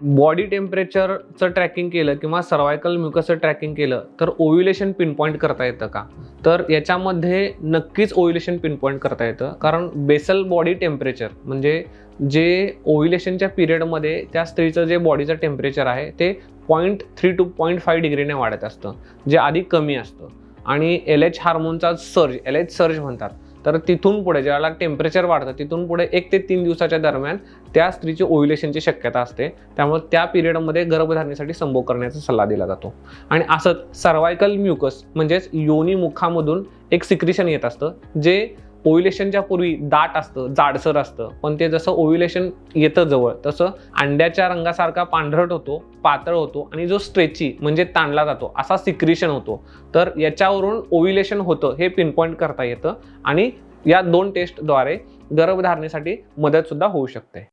Body टेम्परेचरचं tracking केलं किंवा cervical म्युकसचं tracking केलं तर ओव्ह्युलेशन पिनपॉईंट करता येतं का? तर याच्यामध्ये नक्कीच ओव्ह्युलेशन पिनपॉईंट करता येतं, कारण बेसल बॉडी टेम्परेचर म्हणजे जे ओव्ह्युलेशनच्या पिरियडमध्ये त्या स्त्रीचं जे बॉडीचं टेम्परेचर आहे ते 0.3 to 0.5 डिग्रीने वाढत असतं, जे आधी कमी असतं. आणि LH हार्मोनचा सर्ज, LH सर्ज म्हणतात, तर तिथून पुढे ज्याला टेम्परेचर वाढतं तिथून पुढे 1 ते 3 दिवसाच्या दरम्यान त्या स्त्रीची ओव्ह्युलेशनची शक्यता असते. त्यामुळे त्या पिरियडमध्ये गर्भधारणेसाठी संभोग करण्याचा सल्ला दिला जातो. आणि असंच सर्वायकल म्युकस म्हणजेच योनी मुखामधून एक सिक्रिशन येत असतं, जे ओव्ह्युलेशनच्या पूर्वी दाट असतं, जाडसर असतं, पण ते जसं ओव्ह्युलेशन येतं जवळ तसं अंड्याच्या रंगासारखा पांढरट होतो, पातळ होतो आणि जो स्ट्रेची म्हणजे ताणला जातो असा सिक्रिशन होतो. तर याच्यावरून ओव्ह्युलेशन होतं हे पिनपॉईंट करता येतं आणि या 2 टेस्टद्वारे गर्भधारणेसाठी मदत सुद्धा होऊ शकते.